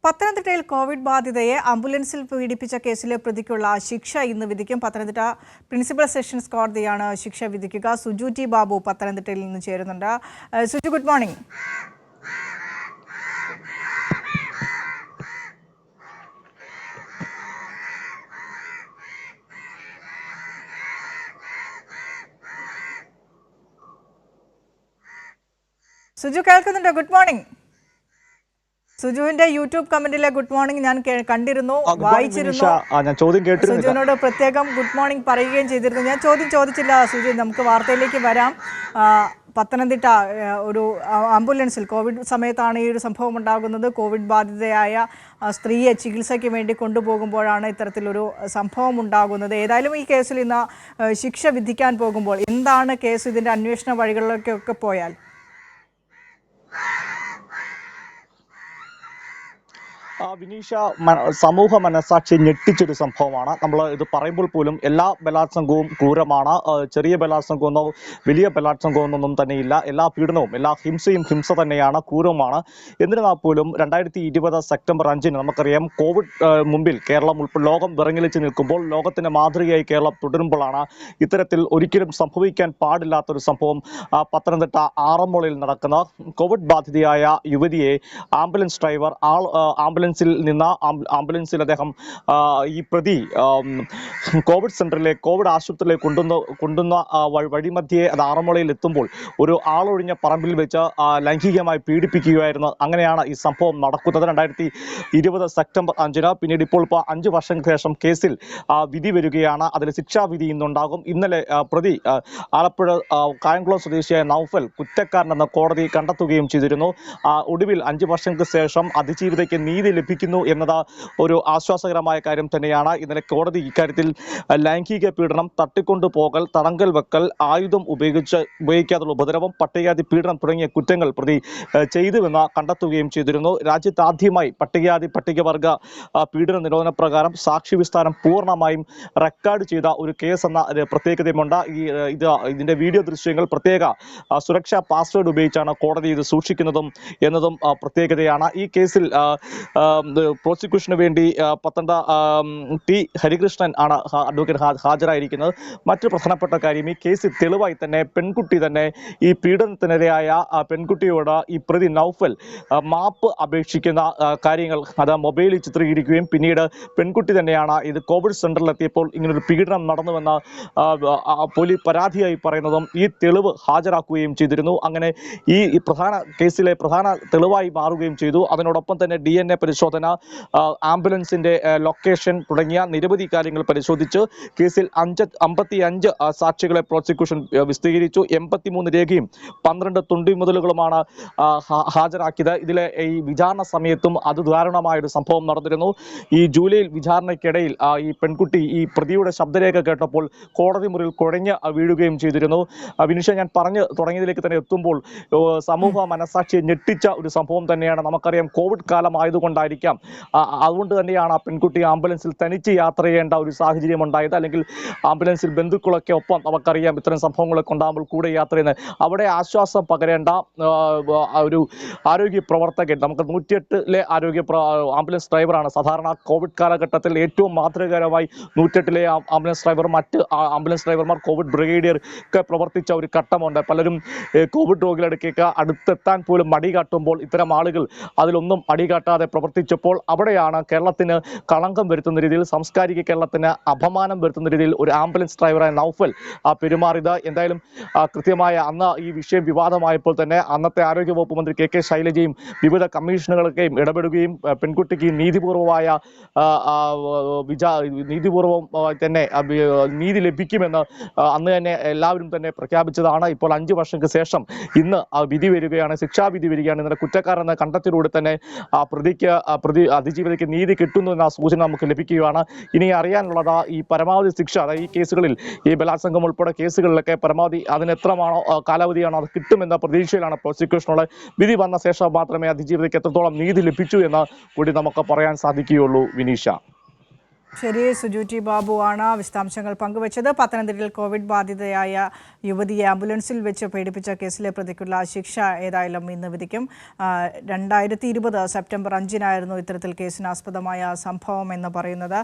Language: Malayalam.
പത്തനംതിട്ടയിൽ കോവിഡ് ബാധിതയെ ആംബുലൻസിൽ പീഡിപ്പിച്ച കേസിലെ പ്രതിക്കുള്ള ശിക്ഷ ഇന്ന് വിധിക്കും. പത്തനംതിട്ട പ്രിൻസിപ്പൽ സെഷൻസ് കോടതിയാണ് ശിക്ഷ വിധിക്കുക. സുജു ടി ബാബു പത്തനംതിട്ടയിൽ നിന്ന് ചേരുന്നുണ്ട്. Suju, good morning. സുജു കേൾക്കുന്നുണ്ടോ? Good morning. സുജുവിന്റെ യൂട്യൂബ് കമന്റിലെ ഗുഡ് മോർണിംഗ് ഞാൻ കണ്ടിരുന്നു, വായിച്ചിരുന്നു. സുജുവിനോട് പ്രത്യേകം ഗുഡ് മോർണിംഗ് പറയുകയും ചെയ്തിരുന്നു. ഞാൻ ചോദ്യം ചോദിച്ചില്ല സുജു, നമുക്ക് വാർത്തയിലേക്ക് വരാം. പത്തനംതിട്ട ഒരു ആംബുലൻസിൽ കോവിഡ് സമയത്താണ് ഈ ഒരു സംഭവം ഉണ്ടാകുന്നത്. കോവിഡ് ബാധിതയായ സ്ത്രീയെ ചികിത്സയ്ക്ക് വേണ്ടി കൊണ്ടുപോകുമ്പോഴാണ് ഇത്തരത്തിലൊരു സംഭവം ഉണ്ടാകുന്നത്. ഏതായാലും ഈ കേസിൽ ഇന്ന് ശിക്ഷ വിധിക്കാൻ പോകുമ്പോൾ എന്താണ് കേസ്, ഇതിന്റെ അന്വേഷണ വഴികളിലേക്കൊക്കെ പോയാൽ? വിനീഷ, സമൂഹ മനസാക്ഷി ഞെട്ടിച്ചൊരു സംഭവമാണ്. നമ്മൾ ഇത് പറയുമ്പോൾ പോലും എല്ലാ ബലാത്സംഗവും ക്രൂരമാണ്. ചെറിയ ബലാത്സംഗമെന്നോ വലിയ ബലാത്സംഗമെന്നൊന്നും തന്നെയില്ല. എല്ലാ പീഡനവും, എല്ലാ ഹിംസയും ഹിംസ തന്നെയാണ്, ക്രൂരമാണ്. എന്നിരുന്നാൽ പോലും 2020 സെപ്റ്റംബർ 5 നമുക്കറിയാം, കോവിഡ് മുമ്പിൽ കേരളം ഉൾപ്പെടെ ലോകം വിറങ്ങലിച്ച് നിൽക്കുമ്പോൾ, ലോകത്തിന്റെ മാതൃകയായി കേരളം തുടരുമ്പോഴാണ് ഇത്തരത്തിൽ ഒരിക്കലും സംഭവിക്കാൻ പാടില്ലാത്തൊരു സംഭവം പത്തനംതിട്ട ആറന്മുളയിൽ നടക്കുന്ന കോവിഡ് ബാധിതയായ യുവതിയെ ആംബുലൻസ് ഡ്രൈവർ ആംബുലൻസിൽ അദ്ദേഹം ഈ പ്രതി കോവിഡ് സെന്ററിലെ കോവിഡ് ആശുപത്രിയിലേക്ക് കൊണ്ടുവന്ന വഴിമധ്യേ അത് ആറന്മുളയിൽ എത്തുമ്പോൾ ഒരു ആളൊഴിഞ്ഞ പറമ്പിൽ വെച്ച് ലൈംഗികമായി പീഡിപ്പിക്കുകയായിരുന്നു. അങ്ങനെയാണ് ഈ സംഭവം നടക്കുന്നത് 2020 സെപ്റ്റംബർ 5. പിന്നീട് ഇപ്പോൾ 5 വർഷങ്ങൾക്ക് ശേഷം കേസിൽ വിധി വരികയാണ്. അതിൽ ശിക്ഷാവിധി ഇന്നുണ്ടാകും. ഇന്നലെ പ്രതി ആലപ്പുഴ കായംകുളം സ്വദേശിയായ നൗഫൽ കുറ്റക്കാരനെന്ന് കോടതി കണ്ടെത്തുകയും ചെയ്തിരുന്നു. ഒടുവിൽ 5 വർഷങ്ങൾക്ക് ശേഷം അതിജീവിതയ്ക്ക് നീതി ലഭിക്കുന്നു എന്നത് ഒരു ആശ്വാസകരമായ കാര്യം തന്നെയാണ്. ഇന്നലെ കോടതി ഇക്കാര്യത്തിൽ ലൈംഗിക പീഡനം, തട്ടിക്കൊണ്ടുപോകൽ, തടങ്കൽ വെക്കൽ, ആയുധം ഉപയോഗിക്കാതുള്ള ഉപദ്രവം, പട്ടികജാതി പീഡനം തുടങ്ങിയ കുറ്റങ്ങൾ പ്രതി ചെയ്തുവെന്ന് കണ്ടെത്തുകയും ചെയ്തിരുന്നു. രാജ്യത്ത് ആദ്യമായി പട്ടികജാതി പട്ടികവർഗ പീഡന നിരോധന പ്രകാരം സാക്ഷി വിസ്താരം പൂർണ്ണമായും റെക്കോർഡ് ചെയ്ത ഒരു കേസ് എന്ന പ്രത്യേകതയുമുണ്ട്. ഇതിന്റെ വീഡിയോ ദൃശ്യങ്ങൾ പ്രത്യേക സുരക്ഷാ പാസ്വേഡ് ഉപയോഗിച്ചാണ് കോടതി ഇത് സൂക്ഷിക്കുന്നതും എന്നതും പ്രത്യേകതയാണ്. ഈ കേസിൽ പ്രോസിക്യൂഷന് വേണ്ടി പത്തനംതിട്ട ടി ഹരികൃഷ്ണൻ ആണ് അഡ്വക്കേറ്റ് ഹാജരായിരിക്കുന്നത്. മറ്റു പ്രധാനപ്പെട്ട കാര്യം, ഈ കേസിൽ തെളിവായി തന്നെ പെൺകുട്ടി തന്നെ ഈ പീഡനത്തിനിരയായ പെൺകുട്ടിയോട് ഈ പ്രതി നൗഫൽ മാപ്പ് അപേക്ഷിക്കുന്ന കാര്യങ്ങൾ അത് മൊബൈലിൽ ചിത്രീകരിക്കുകയും പിന്നീട് പെൺകുട്ടി തന്നെയാണ് ഇത് കോവിഡ് സെന്ററിലെത്തിയപ്പോൾ ഇങ്ങനൊരു പീഡനം നടന്നുവെന്ന് പോലീസ് പരാതിയായി പറയുന്നതും ഈ തെളിവ് ഹാജരാക്കുകയും ചെയ്തിരുന്നു. അങ്ങനെ ഈ പ്രധാന കേസിലെ പ്രധാന തെളിവായി മാറുകയും ചെയ്തു. അതിനോടൊപ്പം തന്നെ DNA പരിശോധന, ആംബുലൻസിന്റെ ലൊക്കേഷൻ തുടങ്ങിയ നിരവധി കാര്യങ്ങൾ പരിശോധിച്ച് കേസിൽ 55 സാക്ഷികളെ പ്രോസിക്യൂഷൻ വിസ്തീകരിച്ചു. 83 രേഖയും 12 തുണ്ടിമുതലുകളുമാണ് ഹാജരാക്കിയത്. ഇതിലെ ഈ വിചാരണ സമയത്തും അതിദാരുണമായൊരു സംഭവം നടന്നിരുന്നു. ഈ ജൂലൈയിൽ വിചാരണയ്ക്കിടയിൽ ഈ പെൺകുട്ടി ഈ പ്രതിയുടെ ശബ്ദരേഖ കേട്ടപ്പോൾ കോടതി മുറിയിൽ കുഴഞ്ഞ് വീഴുകയും ചെയ്തിരുന്നു. വിനിഷ, ഞാൻ പറഞ്ഞു തുടങ്ങിയതിലേക്ക് തന്നെ എത്തുമ്പോൾ സമൂഹ മനസാക്ഷിയെ ഞെട്ടിച്ച ഒരു സംഭവം തന്നെയാണ്. നമുക്കറിയാം, കോവിഡ് കാലമായതുകൊണ്ടായിരിക്കാം, അതുകൊണ്ട് തന്നെയാണ് ആ പെൺകുട്ടി ആംബുലൻസിൽ തനിച്ച് യാത്ര ചെയ്യേണ്ട ഒരു സാഹചര്യം ഉണ്ടായത്. അല്ലെങ്കിൽ ആംബുലൻസിൽ ബന്ധുക്കളൊക്കെ ഒപ്പം, നമുക്കറിയാം ഇത്തരം സംഭവങ്ങളൊക്കെ ഉണ്ടാകുമ്പോൾ കൂടെ യാത്ര ചെയ്യുന്നത്. അവിടെ ആശ്വാസം പകരേണ്ട ഒരു ആരോഗ്യ പ്രവർത്തകൻ, നമുക്ക് 108 ആംബുലൻസ് ഡ്രൈവറാണ് സാധാരണ കോവിഡ് കാലഘട്ടത്തിൽ ഏറ്റവും മാതൃകരമായി 108 ആംബുലൻസ് ഡ്രൈവർ, മറ്റ് ആംബുലൻസ് ഡ്രൈവർമാർ, കോവിഡ് ബ്രിഗേഡിയർ ഒക്കെ പ്രവർത്തിച്ച ഒരു ഘട്ടമുണ്ട്. പലരും കോവിഡ് രോഗികളുടെ അടുത്തെത്താൻ പോലും മടി കാട്ടുമ്പോൾ ഇത്തരം ആളുകൾ അതിലൊന്നും അടികാട്ടാതെ പ്രവർത്തിച്ചപ്പോൾ അവിടെയാണ് കേരളത്തിന് കളങ്കം വരുത്തുന്ന രീതിയിൽ, സാംസ്കാരിക കേരളത്തിന് അപമാനം വരുത്തുന്ന രീതിയിൽ ഒരു ആംബുലൻസ് ഡ്രൈവറായ നൗഫൽ പെരുമാറിയത്. എന്തായാലും കൃത്യമായ അന്ന് ഈ വിഷയം വിവാദമായപ്പോൾ തന്നെ അന്നത്തെ ആരോഗ്യവകുപ്പ് മന്ത്രി KK ശൈലജയും വിവിധ കമ്മീഷനുകളൊക്കെയും ഇടപെടുകയും പെൺകുട്ടിക്ക് നീതിപൂർവമായ തന്നെ നീതി ലഭിക്കുമെന്ന് അന്ന് തന്നെ എല്ലാവരും തന്നെ പ്രഖ്യാപിച്ചതാണ്. ഇപ്പോൾ 5 വർഷങ്ങൾക്ക് ശേഷം ഇന്ന് വിധി വരികയാണ്, ശിക്ഷാവിധി വരികയാണ്. ഇന്നലെ കുറ്റക്കാരെന്ന കണ്ടെത്തിലൂടെ തന്നെ അതിജീവിതയ്ക്ക് നീതി കിട്ടുന്നു എന്ന സൂചന നമുക്ക് ലഭിക്കുകയാണ്. ഇനി അറിയാനുള്ളത് ഈ പരമാവധി ശിക്ഷ, അതായത് ഈ കേസുകളിൽ, ഈ ബലാത്സംഗം ഉൾപ്പെടെ കേസുകളിലൊക്കെ പരമാവധി അതിന് എത്രമാണോ കാലാവധിയാണോ അത് കിട്ടുമെന്ന പ്രതീക്ഷയിലാണ് പ്രോസിക്യൂഷനുള്ള. വിധി വന്ന ശേഷം മാത്രമേ അതിജീവിതയ്ക്ക് എത്രത്തോളം നീതി ലഭിച്ചു എന്ന് കൂടി നമുക്ക് പറയാൻ സാധിക്കുകയുള്ളൂ. വിനീഷ. ശരി, സുജു ടി ബാബു ആണ് വിശദാംശങ്ങൾ പങ്കുവച്ചത്. പത്തനംതിട്ടയിൽ കോവിഡ് ബാധിതയായ യുവതിയെ ആംബുലൻസിൽ വെച്ച് പീഡിപ്പിച്ച കേസിലെ പ്രതിക്കുള്ള ശിക്ഷ ഏതായാലും ഇന്ന് വിധിക്കും. 2020 സെപ്റ്റംബർ 5-നായിരുന്നു ഇത്തരത്തിൽ കേസിനാസ്പദമായ സംഭവം എന്ന് പറയുന്നത്.